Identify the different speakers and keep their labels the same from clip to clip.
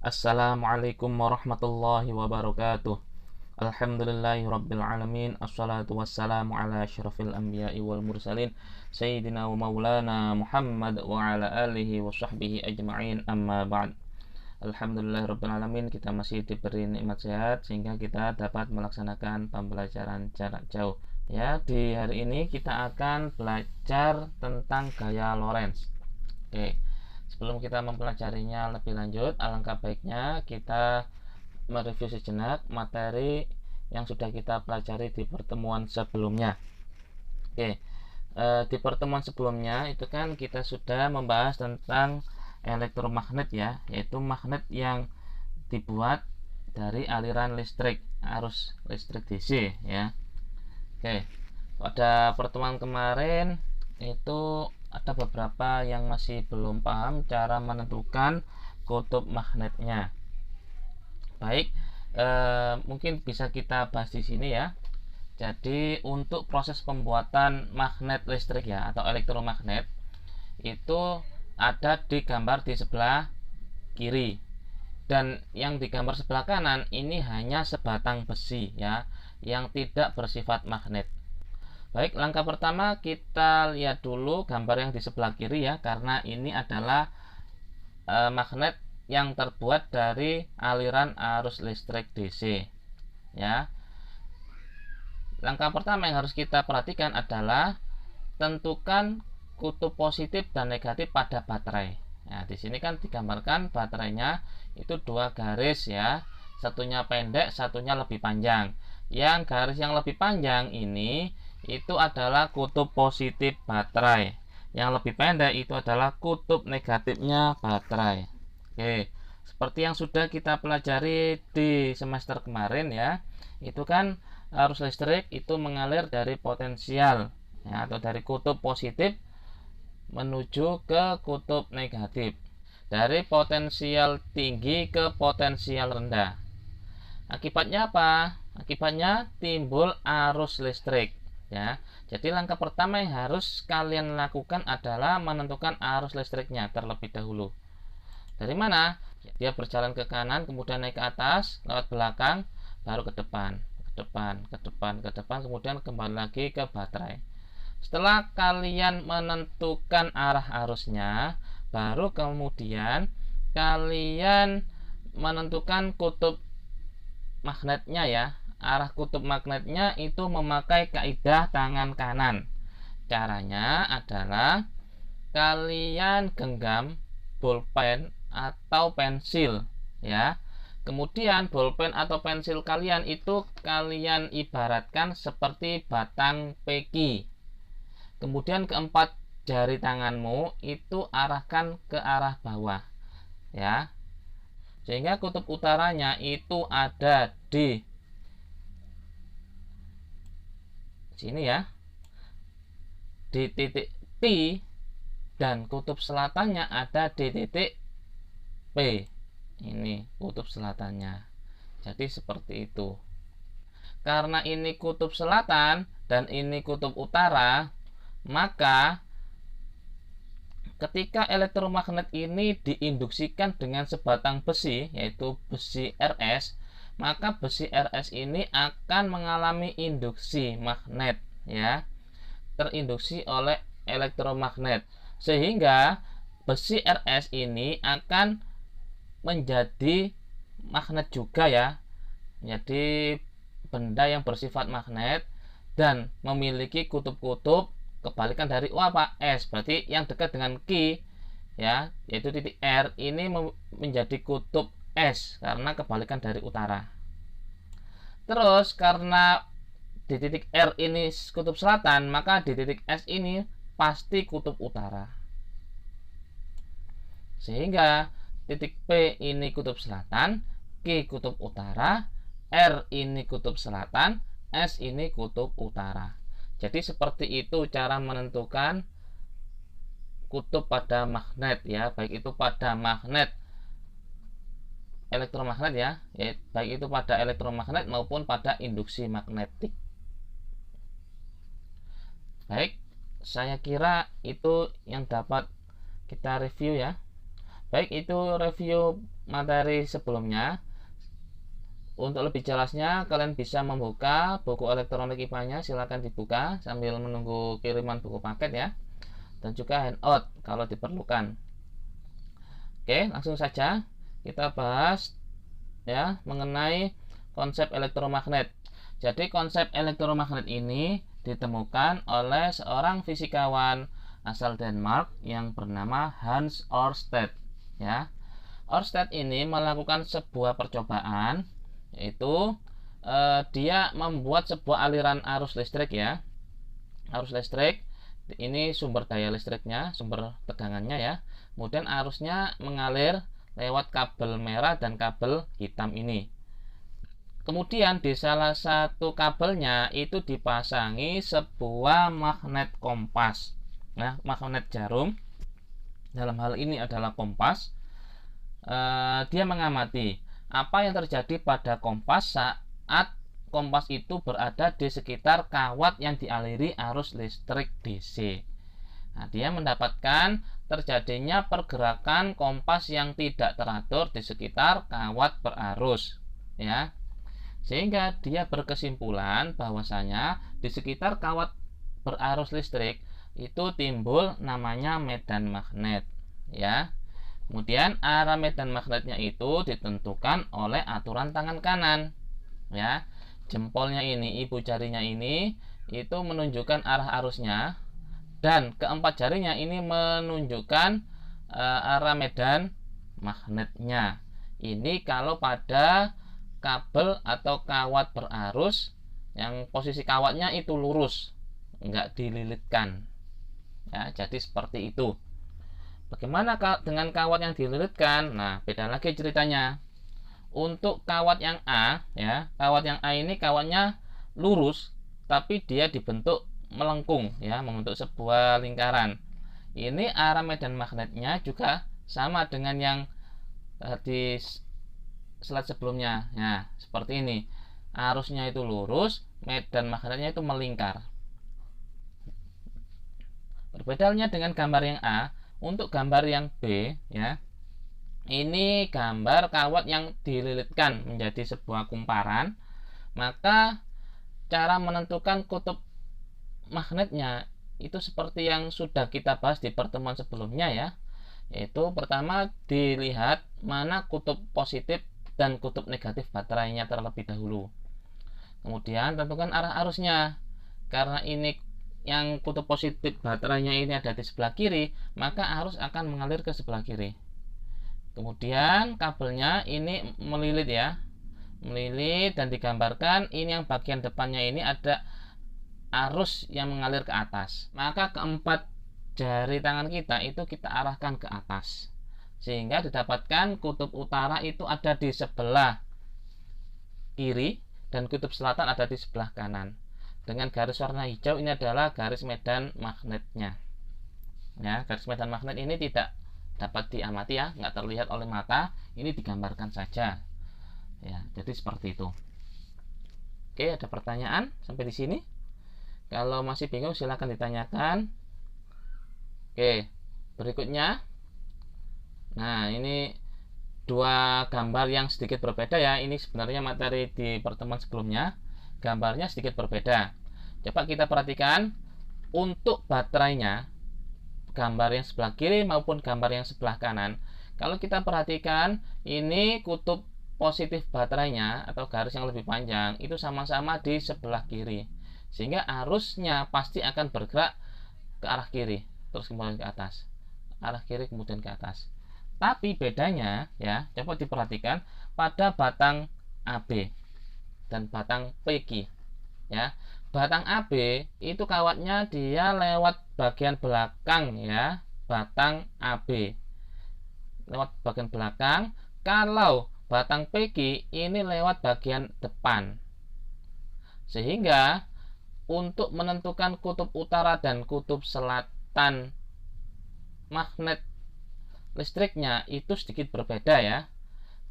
Speaker 1: Assalamualaikum warahmatullahi wabarakatuh. Alhamdulillahirabbil alamin. Assalatu wassalamu ala asyrafil anbiya'i wal mursalin sayyidina wa maulana Muhammad wa ala alihi wa sahbihi ajma'in. Amma ba'd. Alhamdulillahirabbil alamin, kita masih diberi nikmat sehat sehingga kita dapat melaksanakan pembelajaran jarak jauh. Ya, di hari ini kita akan belajar tentang gaya Lorentz. Oke. Sebelum kita mempelajarinya lebih lanjut, alangkah baiknya kita mereview sejenak materi yang sudah kita pelajari di pertemuan sebelumnya. Oke, di pertemuan sebelumnya itu kan kita sudah membahas tentang elektromagnet ya, yaitu magnet yang dibuat dari aliran listrik, arus listrik DC ya. Oke, pada pertemuan kemarin itu ada beberapa yang masih belum paham cara menentukan kutub magnetnya. Baik, mungkin bisa kita bahas di sini ya. Jadi untuk proses pembuatan magnet listrik ya atau elektromagnet itu ada di gambar di sebelah kiri, dan yang di gambar sebelah kanan ini hanya sebatang besi ya yang tidak bersifat magnet. Baik, langkah pertama kita lihat dulu gambar yang di sebelah kiri ya, karena ini adalah magnet yang terbuat dari aliran arus listrik DC ya. Langkah pertama yang harus kita perhatikan adalah tentukan kutub positif dan negatif pada baterai. Nah, di sini kan digambarkan baterainya itu dua garis ya, satunya pendek, satunya lebih panjang. Yang garis yang lebih panjang ini itu adalah kutub positif baterai. Yang lebih pendek itu adalah kutub negatifnya baterai. Oke, seperti yang sudah kita pelajari di semester kemarin ya, itu kan arus listrik itu mengalir dari potensial ya, atau dari kutub positif menuju ke kutub negatif, dari potensial tinggi ke potensial rendah. Akibatnya apa? Akibatnya timbul arus listrik ya. Jadi langkah pertama yang harus kalian lakukan adalah menentukan arus listriknya terlebih dahulu. Dari mana? Dia berjalan ke kanan, kemudian naik ke atas, lewat belakang, baru ke depan, ke depan, ke depan, ke depan, kemudian kembali lagi ke baterai. Setelah kalian menentukan arah arusnya, baru kemudian kalian menentukan kutub magnetnya ya. Arah kutub magnetnya itu memakai kaidah tangan kanan. Caranya adalah kalian genggam bolpen atau pensil ya. Kemudian bolpen atau pensil kalian itu kalian ibaratkan seperti batang peki. Kemudian keempat jari tanganmu itu arahkan ke arah bawah ya, sehingga kutub utaranya itu ada di sini ya, di titik P, dan kutub selatannya ada di titik P. Ini kutub selatannya. Jadi seperti itu. Karena ini kutub selatan dan ini kutub utara, maka ketika elektromagnet ini diinduksikan dengan sebatang besi, yaitu besi RS, maka besi RS ini akan mengalami induksi magnet ya, terinduksi oleh elektromagnet, sehingga besi RS ini akan menjadi magnet juga ya, menjadi benda yang bersifat magnet dan memiliki kutub-kutub kebalikan dari S, berarti yang dekat dengan Q ya, yaitu titik R ini menjadi kutub S karena kebalikan dari utara. Terus karena di titik R ini kutub selatan, maka di titik S ini pasti kutub utara. Sehingga titik P ini kutub selatan, Q kutub utara, R ini kutub selatan, S ini kutub utara. Jadi seperti itu cara menentukan kutub pada magnet ya, baik itu pada magnet elektromagnet ya, baik itu pada elektromagnet maupun pada induksi magnetik. Baik, saya kira itu yang dapat kita review ya. Baik, itu review materi sebelumnya. Untuk lebih jelasnya kalian bisa membuka buku elektronik IPA-nya, silahkan dibuka sambil menunggu kiriman buku paket ya, dan juga handout kalau diperlukan. Oke, langsung saja kita bahas ya mengenai konsep elektromagnet. Jadi konsep elektromagnet ini ditemukan oleh seorang fisikawan asal Denmark yang bernama Hans Ørsted ya. Ørsted ini melakukan sebuah percobaan, yaitu dia membuat sebuah aliran arus listrik ya. Arus listrik ini sumber daya listriknya, sumber tegangannya ya. Kemudian arusnya mengalir lewat kabel merah dan kabel hitam ini. Kemudian di salah satu kabelnya itu dipasangi sebuah magnet kompas. Nah, magnet jarum dalam hal ini adalah kompas. Dia mengamati apa yang terjadi pada kompas saat kompas itu berada di sekitar kawat yang dialiri arus listrik DC. Nah, dia mendapatkan terjadinya pergerakan kompas yang tidak teratur di sekitar kawat berarus ya. Sehingga dia berkesimpulan bahwasanya di sekitar kawat berarus listrik itu timbul namanya medan magnet ya. Kemudian arah medan magnetnya itu ditentukan oleh aturan tangan kanan ya. Jempolnya ini, ibu jarinya ini itu menunjukkan arah arusnya, dan keempat jarinya ini menunjukkan arah medan magnetnya. Ini kalau pada kabel atau kawat berarus yang posisi kawatnya itu lurus, enggak dililitkan ya. Jadi seperti itu. Bagaimana dengan kawat yang dililitkan? Nah, beda lagi ceritanya. Untuk kawat yang A ya, kawat yang A ini kawatnya lurus tapi dia dibentuk melengkung ya, membentuk sebuah lingkaran. Ini arah medan magnetnya juga sama dengan yang di slide sebelumnya. Nah, seperti ini. Arusnya itu lurus, medan magnetnya itu melingkar. Berbeda halnya dengan gambar yang A. Untuk gambar yang B ya, ini gambar kawat yang dililitkan menjadi sebuah kumparan. Maka cara menentukan kutub magnetnya itu seperti yang sudah kita bahas di pertemuan sebelumnya ya, yaitu pertama dilihat mana kutub positif dan kutub negatif baterainya terlebih dahulu. Kemudian tentukan arah arusnya. Karena ini yang kutub positif baterainya ini ada di sebelah kiri, maka arus akan mengalir ke sebelah kiri. Kemudian kabelnya ini melilit ya, melilit, dan digambarkan ini yang bagian depannya ini ada arus yang mengalir ke atas. Maka keempat jari tangan kita itu kita arahkan ke atas, sehingga didapatkan kutub utara itu ada di sebelah kiri dan kutub selatan ada di sebelah kanan. Dengan garis warna hijau ini adalah garis medan magnetnya ya. Garis medan magnet ini tidak dapat diamati ya, nggak terlihat oleh mata, ini digambarkan saja ya. Jadi seperti itu. Oke, ada pertanyaan sampai di sini? Kalau masih bingung silahkan ditanyakan. Oke, berikutnya, nah ini dua gambar yang sedikit berbeda ya. Ini sebenarnya materi di pertemuan sebelumnya, gambarnya sedikit berbeda. Coba kita perhatikan untuk baterainya, gambar yang sebelah kiri maupun gambar yang sebelah kanan. Kalau kita perhatikan, ini kutub positif baterainya atau garis yang lebih panjang itu sama-sama di sebelah kiri, sehingga arusnya pasti akan bergerak ke arah kiri terus kemudian ke atas, arah kiri kemudian ke atas. Tapi bedanya ya, coba diperhatikan pada batang AB dan batang PQ ya. Batang AB itu kawatnya dia lewat bagian belakang ya, batang AB lewat bagian belakang. Kalau batang PQ ini lewat bagian depan, sehingga untuk menentukan kutub utara dan kutub selatan magnet listriknya itu sedikit berbeda ya.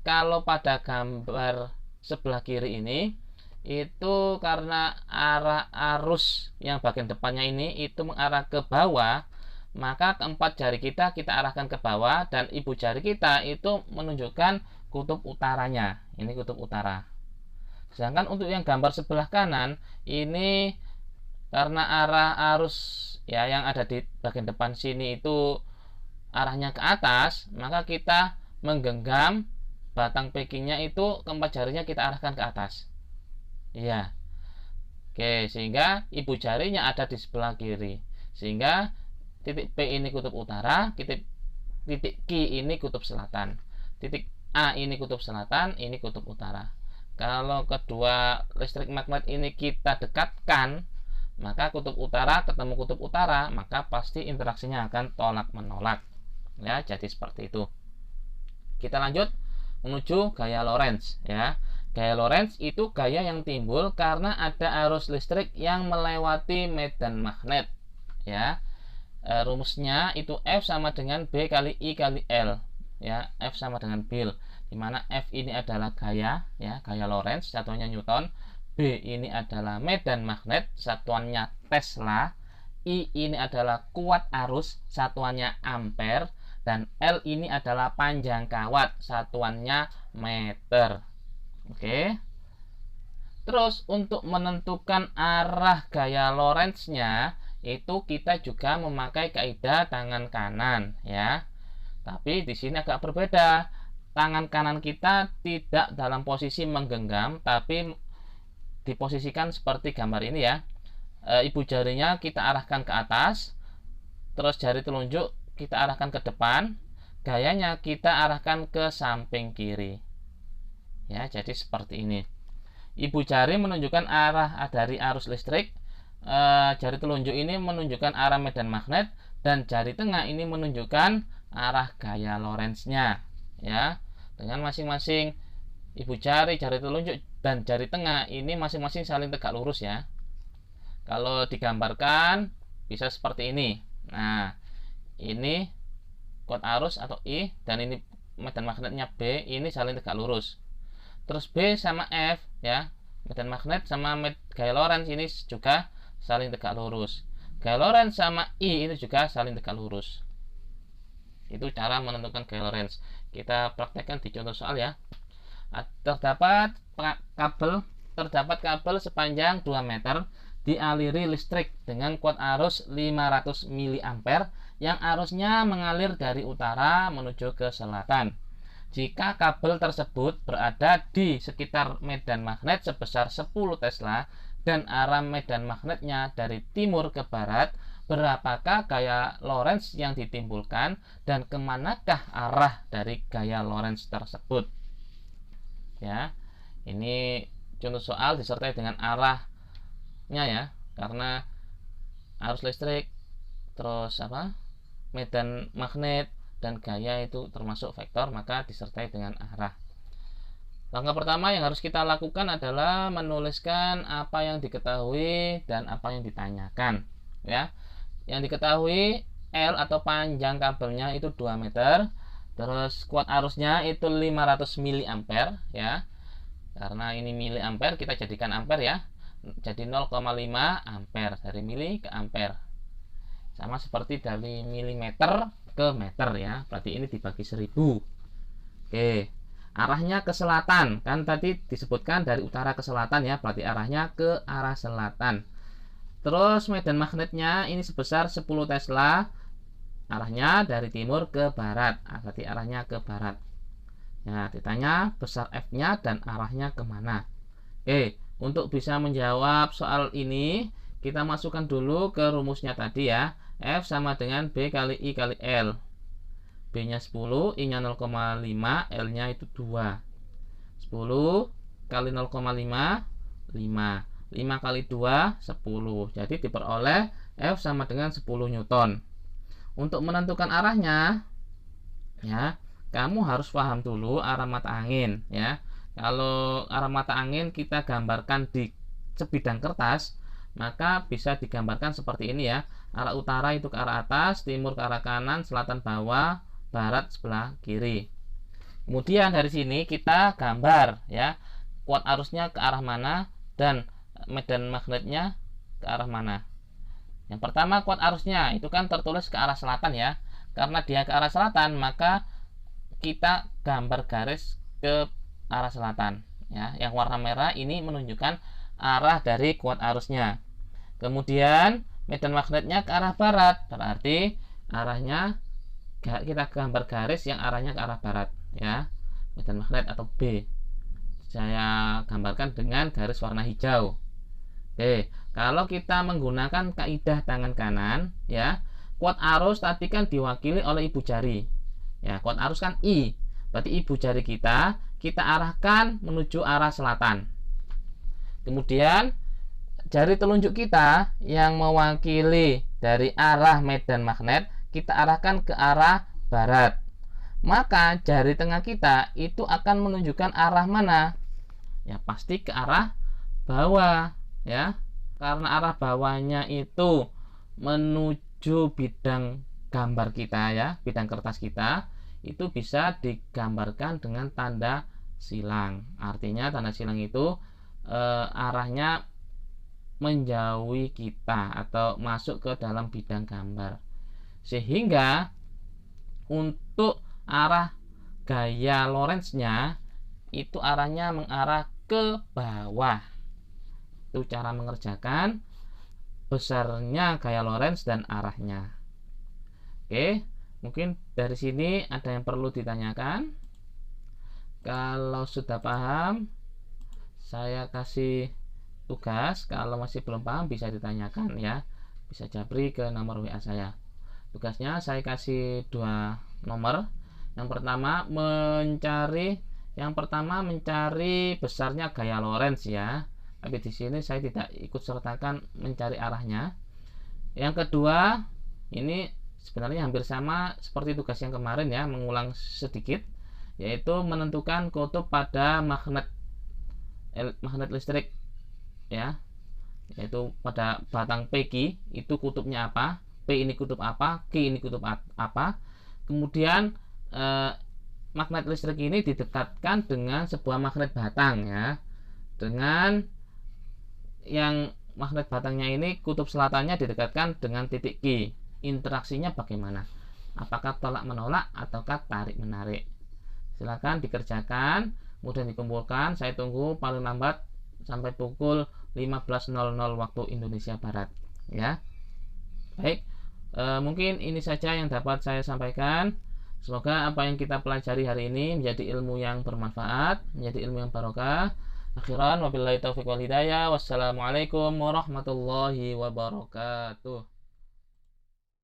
Speaker 1: Kalau pada gambar sebelah kiri ini itu karena arah arus yang bagian depannya ini itu mengarah ke bawah, maka keempat jari kita arahkan ke bawah, dan ibu jari kita itu menunjukkan kutub utaranya. Ini kutub utara. Sedangkan untuk yang gambar sebelah kanan ini, karena arah arus ya yang ada di bagian depan sini itu arahnya ke atas, maka kita menggenggam batang packingnya itu, keempat jarinya kita arahkan ke atas. Iya. Oke, sehingga ibu jarinya ada di sebelah kiri. Sehingga titik P ini kutub utara, titik Q ini kutub selatan. Titik A ini kutub selatan, ini kutub utara. Kalau kedua listrik magnet ini kita dekatkan, maka kutub utara ketemu kutub utara, maka pasti interaksinya akan tolak menolak. Ya, jadi seperti itu. Kita lanjut menuju gaya Lorentz ya. Gaya Lorentz itu gaya yang timbul karena ada arus listrik yang melewati medan magnet ya. Rumusnya itu F sama dengan B kali I kali L ya. F sama dengan Bill, dimana F ini adalah gaya ya, gaya Lorentz, satuannya Newton. B ini adalah medan magnet, satuannya Tesla. I ini adalah kuat arus, satuannya ampere. Dan L ini adalah panjang kawat, satuannya meter. Oke. Terus untuk menentukan arah gaya Lorentz-nya itu kita juga memakai kaidah tangan kanan ya. Tapi di sini agak berbeda. Tangan kanan kita tidak dalam posisi menggenggam, tapi diposisikan seperti gambar ini ya. Ibu jarinya kita arahkan ke atas, terus jari telunjuk kita arahkan ke depan, gayanya kita arahkan ke samping kiri ya. Jadi seperti ini. Ibu jari menunjukkan arah dari arus listrik, jari telunjuk ini menunjukkan arah medan magnet, dan jari tengah ini menunjukkan arah gaya Lorentz-nya ya. Dengan masing-masing ibu jari, jari telunjuk, dan jari tengah ini masing-masing saling tegak lurus ya. Kalau digambarkan bisa seperti ini. Nah, ini kuat arus atau I, dan ini medan magnetnya B, ini saling tegak lurus. Terus B sama F ya, medan magnet sama gaya Lorentz ini juga saling tegak lurus. Gaya Lorentz sama I ini juga saling tegak lurus. Itu cara menentukan gaya Lorentz. Kita praktekkan di contoh soal ya. Terdapat kabel sepanjang 2 meter dialiri listrik dengan kuat arus 500 mA yang arusnya mengalir dari utara menuju ke selatan. Jika kabel tersebut berada di sekitar medan magnet sebesar 10 Tesla dan arah medan magnetnya dari timur ke barat, berapakah gaya Lorentz yang ditimbulkan dan kemanakah arah dari gaya Lorentz tersebut? Ya, ini contoh soal disertai dengan arahnya ya, karena arus listrik terus medan magnet dan gaya itu termasuk vektor, maka disertai dengan arah. Langkah pertama yang harus kita lakukan adalah menuliskan apa yang diketahui dan apa yang ditanyakan ya. Yang diketahui L atau panjang kabelnya itu 2 meter, terus kuat arusnya itu 500 mA ya. Karena ini miliampere kita jadikan ampere ya. Jadi 0,5 ampere, dari mili ke ampere. Sama seperti dari milimeter ke meter ya. Berarti ini dibagi 1000. Oke. Arahnya ke selatan. Kan tadi disebutkan dari utara ke selatan ya. Berarti arahnya ke arah selatan. Terus medan magnetnya ini sebesar 10 Tesla. Arahnya dari timur ke barat. Berarti arahnya ke barat. Nah, ditanya besar F-nya dan arahnya kemana. Oke, untuk bisa menjawab soal ini, kita masukkan dulu ke rumusnya tadi ya. F sama dengan B kali I kali L. B-nya 10, I-nya 0,5, L-nya itu 2. 10 kali 0,5, 5. 5 kali 2, 10. Jadi diperoleh F sama dengan 10 Newton. Untuk menentukan arahnya, ya, kamu harus paham dulu arah mata angin ya. Kalau arah mata angin kita gambarkan di sebidang kertas, maka bisa digambarkan seperti ini ya. Arah utara itu ke arah atas, timur ke arah kanan, selatan bawah, barat sebelah kiri. Kemudian dari sini kita gambar ya, kuat arusnya ke arah mana dan medan magnetnya ke arah mana Yang pertama kuat arusnya, itu kan tertulis ke arah selatan ya. Karena dia ke arah selatan, maka kita gambar garis ke arah selatan ya. Yang warna merah ini menunjukkan arah dari kuat arusnya. Kemudian medan magnetnya ke arah barat, berarti arahnya kita gambar garis yang arahnya ke arah barat ya. Medan magnet atau B saya gambarkan dengan garis warna hijau. Oke, kalau kita menggunakan kaidah tangan kanan ya, kuat arus tadi kan diwakili oleh ibu jari ya. Kuat arus kan I, berarti ibu jari kita arahkan menuju arah selatan. Kemudian jari telunjuk kita yang mewakili dari arah medan magnet kita arahkan ke arah barat. Maka jari tengah kita itu akan menunjukkan arah mana? Ya pasti ke arah bawah ya. Karena arah bawahnya itu menuju bidang gambar kita ya, bidang kertas kita, itu bisa digambarkan dengan tanda silang. Artinya tanda silang itu arahnya menjauhi kita atau masuk ke dalam bidang gambar. Sehingga untuk arah gaya Lorentz-nya itu arahnya mengarah ke bawah. Itu cara mengerjakan besarnya gaya Lorentz dan arahnya. Oke, mungkin dari sini ada yang perlu ditanyakan. Kalau sudah paham, saya kasih tugas. Kalau masih belum paham bisa ditanyakan ya, bisa japri ke nomor WA saya. Tugasnya saya kasih 2 nomor. Yang pertama mencari besarnya gaya Lorentz ya. Tapi di sini saya tidak ikut sertakan mencari arahnya. Yang kedua, ini sebenarnya hampir sama seperti tugas yang kemarin ya, mengulang sedikit, yaitu menentukan kutub pada magnet listrik ya. Yaitu pada batang PQ itu kutubnya apa? P ini kutub apa? Q ini kutub apa? Kemudian magnet listrik ini didekatkan dengan sebuah magnet batang ya. Dengan yang magnet batangnya ini kutub selatannya didekatkan dengan titik Q. Interaksinya bagaimana? Apakah tolak menolak ataukah tarik menarik? Silakan dikerjakan, kemudian dikumpulkan. Saya tunggu paling lambat sampai pukul 15.00 waktu Indonesia Barat ya. Baik, mungkin ini saja yang dapat saya sampaikan. Semoga apa yang kita pelajari hari ini menjadi ilmu yang bermanfaat, menjadi ilmu yang barokah. Akhiran wabillahi taufiq wal hidayah. Wassalamualaikum warahmatullahi wabarakatuh.